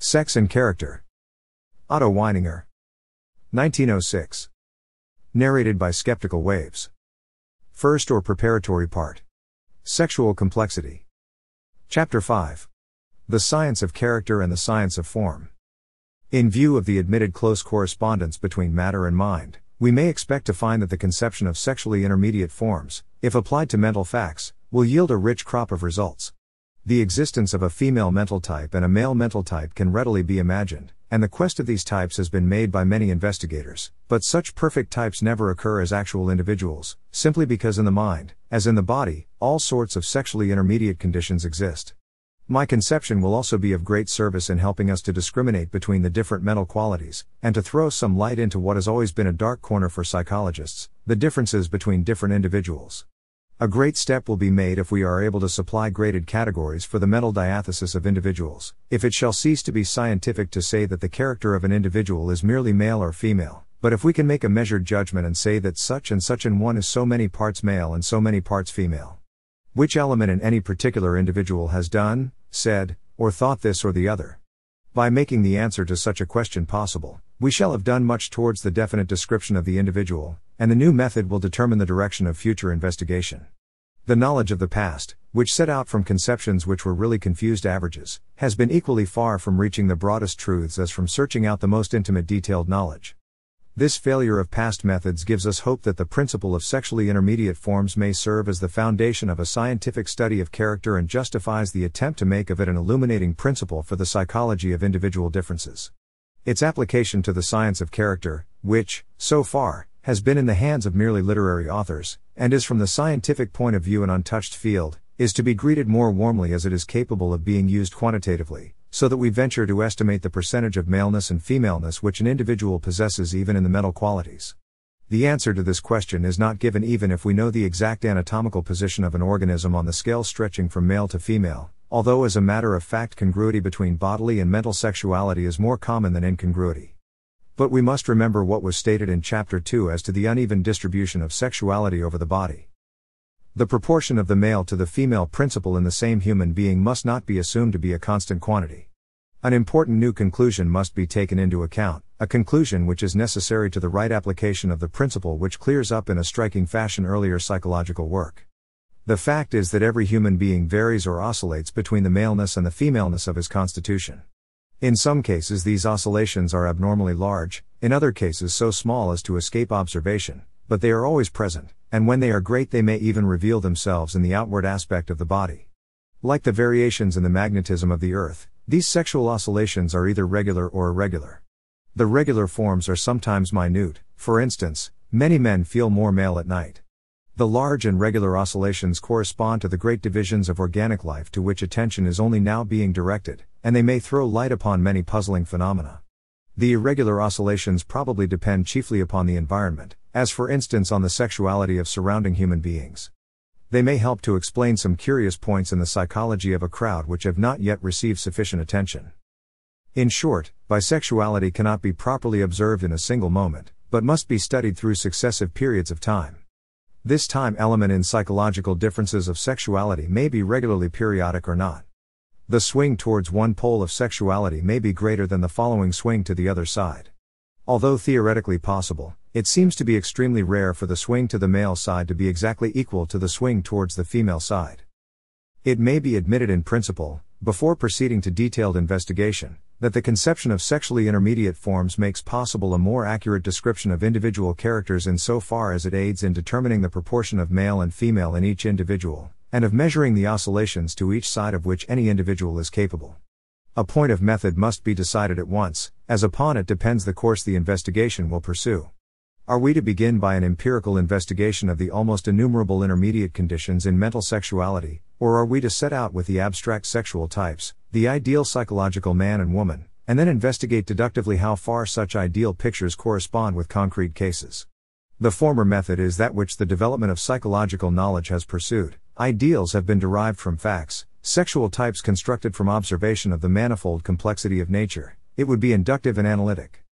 Sex and Character. Otto Weininger. 1906. Narrated by Skeptical Waves. First or Preparatory Part. Sexual Complexity. Chapter 5. The Science of Character and the Science of Form. In view of the admitted close correspondence between matter and mind, we may expect to find that the conception of sexually intermediate forms, if applied to mental facts, will yield a rich crop of results. The existence of a female mental type and a male mental type can readily be imagined, and the quest of these types has been made by many investigators, but such perfect types never occur as actual individuals, simply because in the mind, as in the body, all sorts of sexually intermediate conditions exist. My conception will also be of great service in helping us to discriminate between the different mental qualities, and to throw some light into what has always been a dark corner for psychologists, the differences between different individuals. A great step will be made if we are able to supply graded categories for the mental diathesis of individuals, if it shall cease to be scientific to say that the character of an individual is merely male or female, but if we can make a measured judgment and say that such and such an one is so many parts male and so many parts female. Which element in any particular individual has done, said, or thought this or the other? By making the answer to such a question possible, we shall have done much towards the definite description of the individual, and the new method will determine the direction of future investigation. The knowledge of the past, which set out from conceptions which were really confused averages, has been equally far from reaching the broadest truths as from searching out the most intimate detailed knowledge. This failure of past methods gives us hope that the principle of sexually intermediate forms may serve as the foundation of a scientific study of character and justifies the attempt to make of it an illuminating principle for the psychology of individual differences. Its application to the science of character, which, so far, has been in the hands of merely literary authors, and is from the scientific point of view an untouched field, is to be greeted more warmly as it is capable of being used quantitatively, so that we venture to estimate the percentage of maleness and femaleness which an individual possesses even in the mental qualities. The answer to this question is not given even if we know the exact anatomical position of an organism on the scale stretching from male to female, although as a matter of fact congruity between bodily and mental sexuality is more common than incongruity. But we must remember what was stated in Chapter 2 as to the uneven distribution of sexuality over the body. The proportion of the male to the female principle in the same human being must not be assumed to be a constant quantity. An important new conclusion must be taken into account, a conclusion which is necessary to the right application of the principle which clears up in a striking fashion earlier psychological work. The fact is that every human being varies or oscillates between the maleness and the femaleness of his constitution. In some cases these oscillations are abnormally large, in other cases so small as to escape observation, but they are always present, and when they are great they may even reveal themselves in the outward aspect of the body. Like the variations in the magnetism of the earth, these sexual oscillations are either regular or irregular. The regular forms are sometimes minute, for instance, many men feel more male at night. The large and regular oscillations correspond to the great divisions of organic life to which attention is only now being directed, and they may throw light upon many puzzling phenomena. The irregular oscillations probably depend chiefly upon the environment, as for instance on the sexuality of surrounding human beings. They may help to explain some curious points in the psychology of a crowd which have not yet received sufficient attention. In short, bisexuality cannot be properly observed in a single moment, but must be studied through successive periods of time. This time element in psychological differences of sexuality may be regularly periodic or not. The swing towards one pole of sexuality may be greater than the following swing to the other side. Although theoretically possible, it seems to be extremely rare for the swing to the male side to be exactly equal to the swing towards the female side. It may be admitted in principle, before proceeding to detailed investigation, that the conception of sexually intermediate forms makes possible a more accurate description of individual characters in so far as it aids in determining the proportion of male and female in each individual, and of measuring the oscillations to each side of which any individual is capable. A point of method must be decided at once, as upon it depends the course the investigation will pursue. Are we to begin by an empirical investigation of the almost innumerable intermediate conditions in mental sexuality, or are we to set out with the abstract sexual types, the ideal psychological man and woman, and then investigate deductively how far such ideal pictures correspond with concrete cases? The former method is that which the development of psychological knowledge has pursued. Ideals have been derived from facts, sexual types constructed from observation of the manifold complexity of nature. It would be inductive and analytic.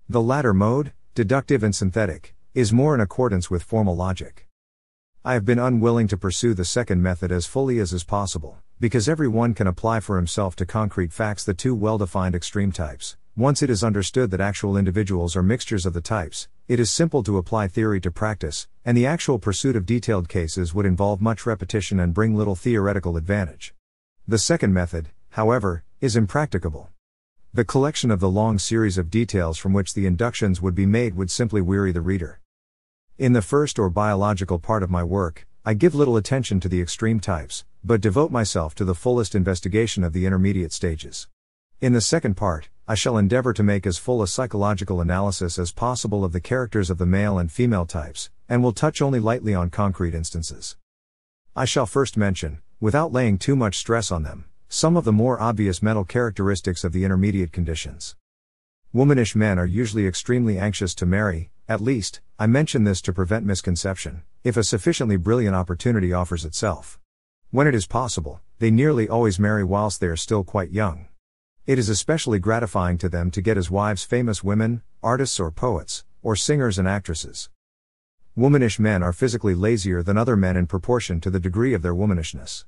The latter mode, deductive and synthetic, is more in accordance with formal logic. I have been unwilling to pursue the second method as fully as is possible, because everyone can apply for himself to concrete facts the two well-defined extreme types. Once it is understood that actual individuals are mixtures of the types, it is simple to apply theory to practice, and the actual pursuit of detailed cases would involve much repetition and bring little theoretical advantage. The second method, however, is impracticable. The collection of the long series of details from which the inductions would be made would simply weary the reader. In the first or biological part of my work, I give little attention to the extreme types, but devote myself to the fullest investigation of the intermediate stages. In the second part, I shall endeavor to make as full a psychological analysis as possible of the characters of the male and female types, and will touch only lightly on concrete instances. I shall first mention, without laying too much stress on them, some of the more obvious mental characteristics of the intermediate conditions. Womanish men are usually extremely anxious to marry, at least, I mention this to prevent misconception, if a sufficiently brilliant opportunity offers itself. When it is possible, they nearly always marry whilst they are still quite young. It is especially gratifying to them to get as wives famous women, artists or poets, or singers and actresses. Womanish men are physically lazier than other men in proportion to the degree of their womanishness.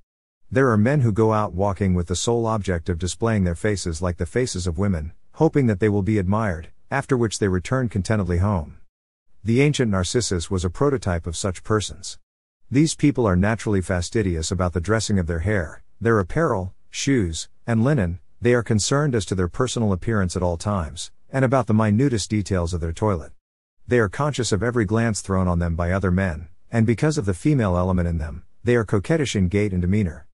There are men who go out walking with the sole object of displaying their faces like the faces of women, hoping that they will be admired, after which they return contentedly home. The ancient Narcissus was a prototype of such persons. These people are naturally fastidious about the dressing of their hair, their apparel, shoes, and linen. They are concerned as to their personal appearance at all times, and about the minutest details of their toilet. They are conscious of every glance thrown on them by other men, and because of the female element in them, they are coquettish in gait and demeanor.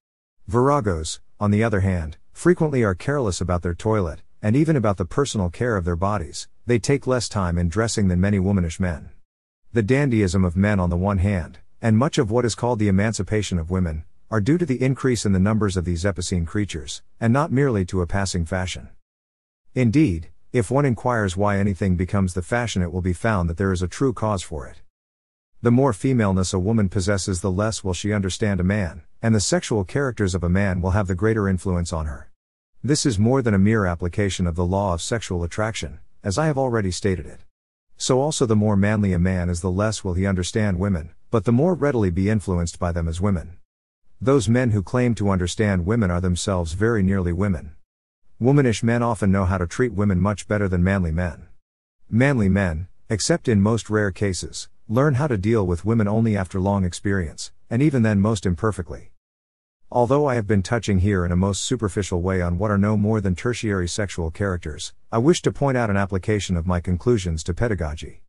Viragos, on the other hand, frequently are careless about their toilet, and even about the personal care of their bodies. They take less time in dressing than many womanish men. The dandyism of men on the one hand, and much of what is called the emancipation of women, are due to the increase in the numbers of these epicene creatures, and not merely to a passing fashion. Indeed, if one inquires why anything becomes the fashion, it will be found that there is a true cause for it. The more femaleness a woman possesses, the less will she understand a man, and the sexual characters of a man will have the greater influence on her. This is more than a mere application of the law of sexual attraction, as I have already stated it. So also the more manly a man is, the less will he understand women, but the more readily be influenced by them as women. Those men who claim to understand women are themselves very nearly women. Womanish men often know how to treat women much better than manly men. Manly men, except in most rare cases, learn how to deal with women only after long experience, and even then most imperfectly. Although I have been touching here in a most superficial way on what are no more than tertiary sexual characters, I wish to point out an application of my conclusions to pedagogy.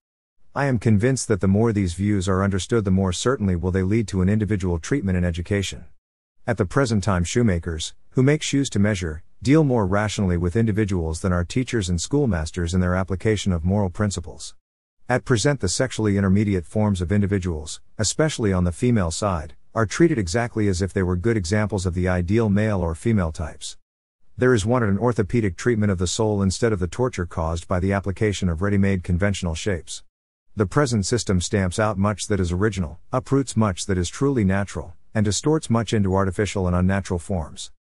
I am convinced that the more these views are understood, the more certainly will they lead to an individual treatment in education. At the present time, shoemakers, who make shoes to measure, deal more rationally with individuals than are teachers and schoolmasters in their application of moral principles. At present, the sexually intermediate forms of individuals, especially on the female side, are treated exactly as if they were good examples of the ideal male or female types. There is wanted an orthopedic treatment of the soul instead of the torture caused by the application of ready-made conventional shapes. The present system stamps out much that is original, uproots much that is truly natural, and distorts much into artificial and unnatural forms.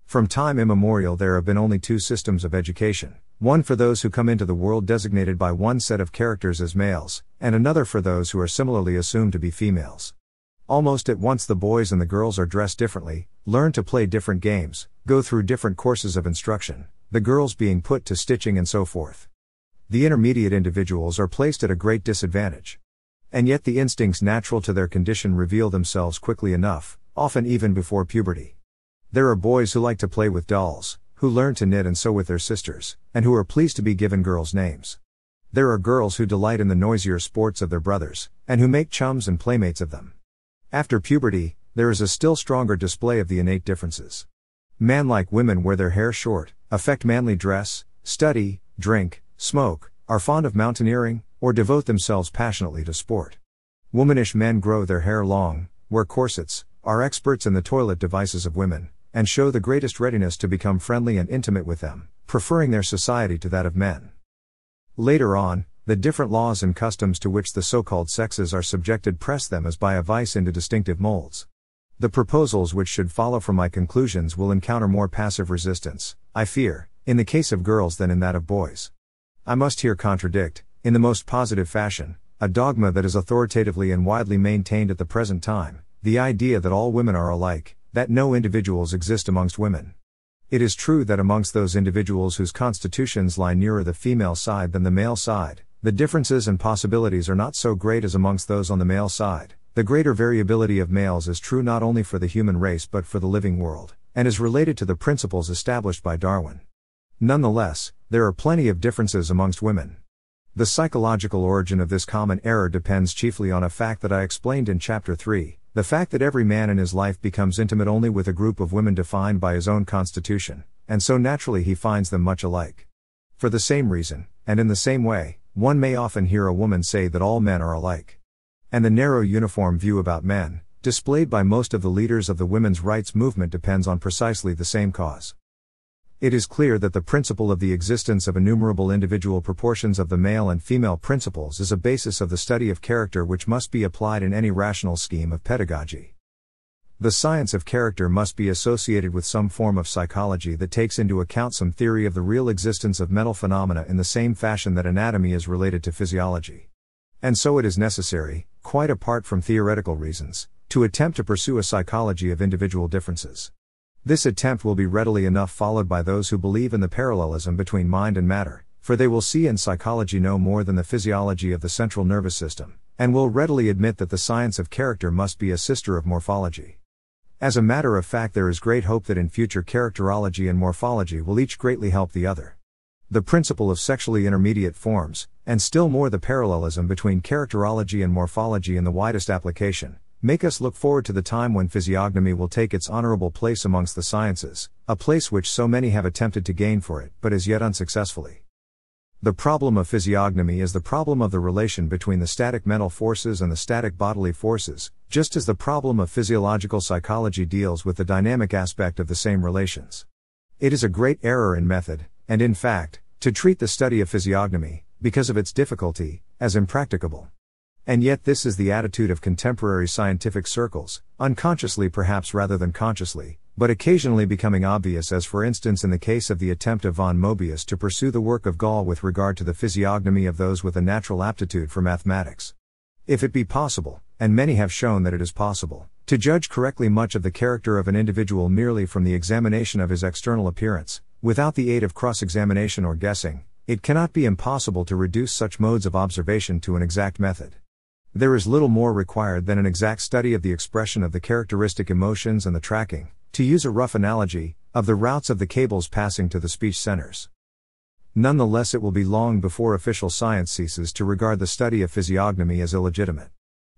From time immemorial there have been only two systems of education, one for those who come into the world designated by one set of characters as males, and another for those who are similarly assumed to be females. Almost at once the boys and the girls are dressed differently, learn to play different games, go through different courses of instruction, the girls being put to stitching and so forth. The intermediate individuals are placed at a great disadvantage. And yet the instincts natural to their condition reveal themselves quickly enough, often even before puberty. There are boys who like to play with dolls, who learn to knit and sew with their sisters, and who are pleased to be given girls' names. There are girls who delight in the noisier sports of their brothers, and who make chums and playmates of them. After puberty, there is a still stronger display of the innate differences. Man-like women wear their hair short, affect manly dress, study, drink, smoke, are fond of mountaineering, or devote themselves passionately to sport. Womanish men grow their hair long, wear corsets, are experts in the toilet devices of women, and show the greatest readiness to become friendly and intimate with them, preferring their society to that of men. Later on, the different laws and customs to which the so-called sexes are subjected press them as by a vice into distinctive molds. The proposals which should follow from my conclusions will encounter more passive resistance, I fear, in the case of girls than in that of boys. I must here contradict, in the most positive fashion, a dogma that is authoritatively and widely maintained at the present time, the idea that all women are alike, that no individuals exist amongst women. It is true that amongst those individuals whose constitutions lie nearer the female side than the male side, the differences and possibilities are not so great as amongst those on the male side. The greater variability of males is true not only for the human race but for the living world, and is related to the principles established by Darwin. Nonetheless, there are plenty of differences amongst women. The psychological origin of this common error depends chiefly on a fact that I explained in Chapter 3, the fact that every man in his life becomes intimate only with a group of women defined by his own constitution, and so naturally he finds them much alike. For the same reason, and in the same way, one may often hear a woman say that all men are alike. And the narrow uniform view about men, displayed by most of the leaders of the women's rights movement, depends on precisely the same cause. It is clear that the principle of the existence of innumerable individual proportions of the male and female principles is a basis of the study of character which must be applied in any rational scheme of pedagogy. The science of character must be associated with some form of psychology that takes into account some theory of the real existence of mental phenomena in the same fashion that anatomy is related to physiology. And so it is necessary, quite apart from theoretical reasons, to attempt to pursue a psychology of individual differences. This attempt will be readily enough followed by those who believe in the parallelism between mind and matter, for they will see in psychology no more than the physiology of the central nervous system, and will readily admit that the science of character must be a sister of morphology. As a matter of fact, there is great hope that in future characterology and morphology will each greatly help the other. The principle of sexually intermediate forms, and still more the parallelism between characterology and morphology in the widest application, make us look forward to the time when physiognomy will take its honorable place amongst the sciences, a place which so many have attempted to gain for it, but as yet unsuccessfully. The problem of physiognomy is the problem of the relation between the static mental forces and the static bodily forces, just as the problem of physiological psychology deals with the dynamic aspect of the same relations. It is a great error in method, and in fact, to treat the study of physiognomy, because of its difficulty, as impracticable. And yet this is the attitude of contemporary scientific circles, unconsciously perhaps rather than consciously, but occasionally becoming obvious, as for instance in the case of the attempt of von Mobius to pursue the work of Gall with regard to the physiognomy of those with a natural aptitude for mathematics. If it be possible, and many have shown that it is possible, to judge correctly much of the character of an individual merely from the examination of his external appearance, without the aid of cross-examination or guessing, it cannot be impossible to reduce such modes of observation to an exact method. There is little more required than an exact study of the expression of the characteristic emotions and the tracking, to use a rough analogy, of the routes of the cables passing to the speech centers. Nonetheless, it will be long before official science ceases to regard the study of physiognomy as illegitimate.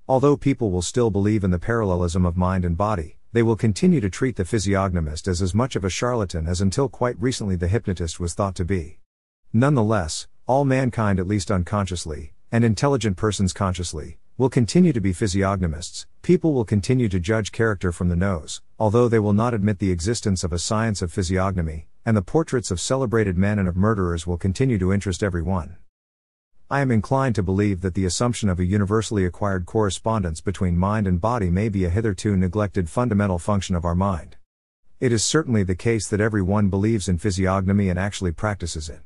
Although people will still believe in the parallelism of mind and body, they will continue to treat the physiognomist as much of a charlatan as until quite recently the hypnotist was thought to be. Nonetheless, all mankind, at least unconsciously, and intelligent persons consciously, will continue to be physiognomists. People will continue to judge character from the nose, although they will not admit the existence of a science of physiognomy, and the portraits of celebrated men and of murderers will continue to interest everyone. I am inclined to believe that the assumption of a universally acquired correspondence between mind and body may be a hitherto neglected fundamental function of our mind. It is certainly the case that every one believes in physiognomy and actually practices it.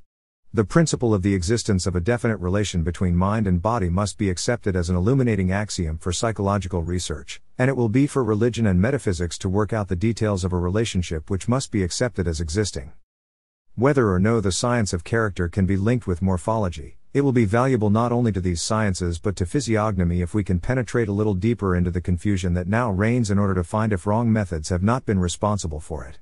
The principle of the existence of a definite relation between mind and body must be accepted as an illuminating axiom for psychological research, and it will be for religion and metaphysics to work out the details of a relationship which must be accepted as existing. Whether or no the science of character can be linked with morphology, it will be valuable not only to these sciences but to physiognomy if we can penetrate a little deeper into the confusion that now reigns in order to find if wrong methods have not been responsible for it.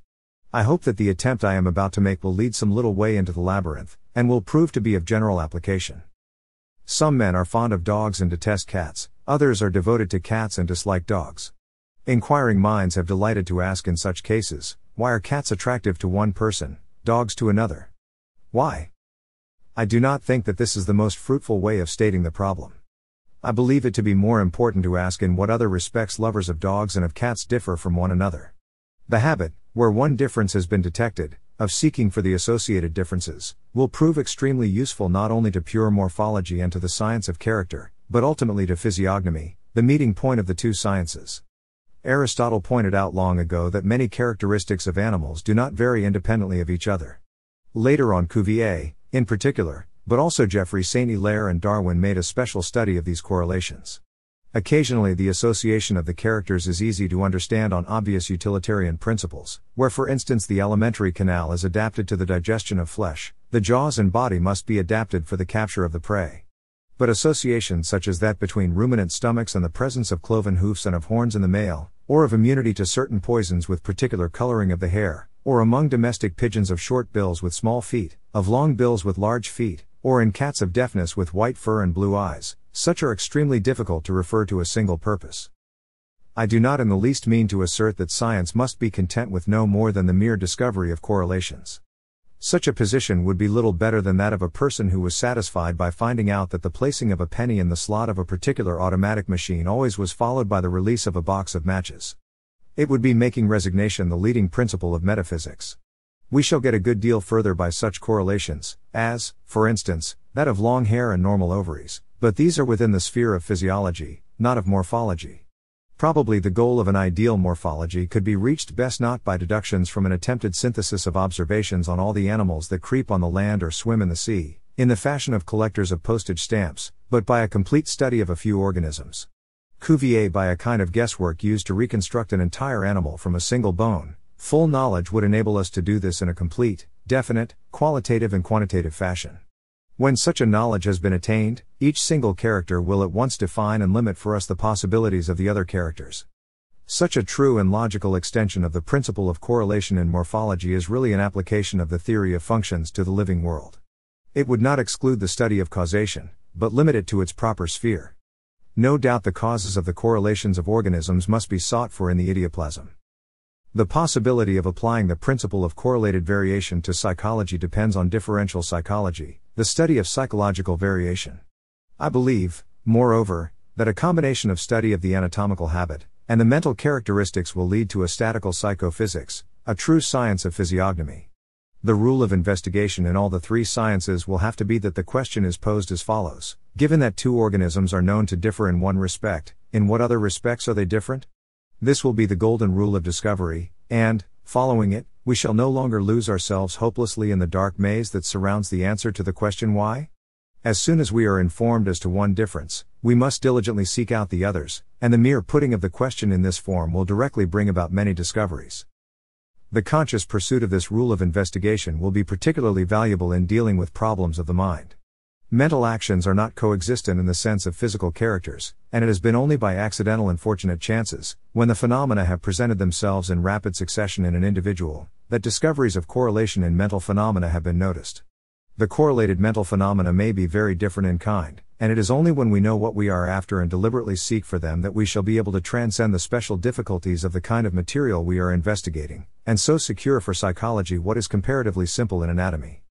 I hope that the attempt I am about to make will lead some little way into the labyrinth, and will prove to be of general application. Some men are fond of dogs and detest cats, others are devoted to cats and dislike dogs. Inquiring minds have delighted to ask in such cases, why are cats attractive to one person, dogs to another? Why? I do not think that this is the most fruitful way of stating the problem. I believe it to be more important to ask in what other respects lovers of dogs and of cats differ from one another. The habit, where one difference has been detected, of seeking for the associated differences, will prove extremely useful not only to pure morphology and to the science of character, but ultimately to physiognomy, the meeting point of the two sciences. Aristotle pointed out long ago that many characteristics of animals do not vary independently of each other. Later on, Cuvier, in particular, But also Geoffrey St. Hilaire and Darwin made a special study of these correlations. Occasionally the association of the characters is easy to understand on obvious utilitarian principles, where for instance the alimentary canal is adapted to the digestion of flesh, the jaws and body must be adapted for the capture of the prey. But associations such as that between ruminant stomachs and the presence of cloven hoofs and of horns in the male, or of immunity to certain poisons with particular coloring of the hair, or among domestic pigeons of short bills with small feet, of long bills with large feet, or in cats of deafness with white fur and blue eyes, such are extremely difficult to refer to a single purpose. I do not in the least mean to assert that science must be content with no more than the mere discovery of correlations. Such a position would be little better than that of a person who was satisfied by finding out that the placing of a penny in the slot of a particular automatic machine always was followed by the release of a box of matches. It would be making resignation the leading principle of metaphysics. We shall get a good deal further by such correlations, as, for instance, that of long hair and normal ovaries, but these are within the sphere of physiology, not of morphology. Probably the goal of an ideal morphology could be reached best not by deductions from an attempted synthesis of observations on all the animals that creep on the land or swim in the sea, in the fashion of collectors of postage stamps, but by a complete study of a few organisms. Cuvier by a kind of guesswork used to reconstruct an entire animal from a single bone. Full knowledge would enable us to do this in a complete, definite, qualitative and quantitative fashion. When such a knowledge has been attained, each single character will at once define and limit for us the possibilities of the other characters. Such a true and logical extension of the principle of correlation in morphology is really an application of the theory of functions to the living world. It would not exclude the study of causation, but limit it to its proper sphere. No doubt the causes of the correlations of organisms must be sought for in the idioplasm. The possibility of applying the principle of correlated variation to psychology depends on differential psychology, the study of psychological variation. I believe, moreover, that a combination of study of the anatomical habit and the mental characteristics will lead to a statical psychophysics, a true science of physiognomy. The rule of investigation in all the three sciences will have to be that the question is posed as follows: given that two organisms are known to differ in one respect, in what other respects are they different? This will be the golden rule of discovery, and, following it, we shall no longer lose ourselves hopelessly in the dark maze that surrounds the answer to the question why? As soon as we are informed as to one difference, we must diligently seek out the others, and the mere putting of the question in this form will directly bring about many discoveries. The conscious pursuit of this rule of investigation will be particularly valuable in dealing with problems of the mind. Mental actions are not coexistent in the sense of physical characters, and it has been only by accidental and fortunate chances, when the phenomena have presented themselves in rapid succession in an individual, that discoveries of correlation in mental phenomena have been noticed. The correlated mental phenomena may be very different in kind, and it is only when we know what we are after and deliberately seek for them that we shall be able to transcend the special difficulties of the kind of material we are investigating, and so secure for psychology what is comparatively simple in anatomy.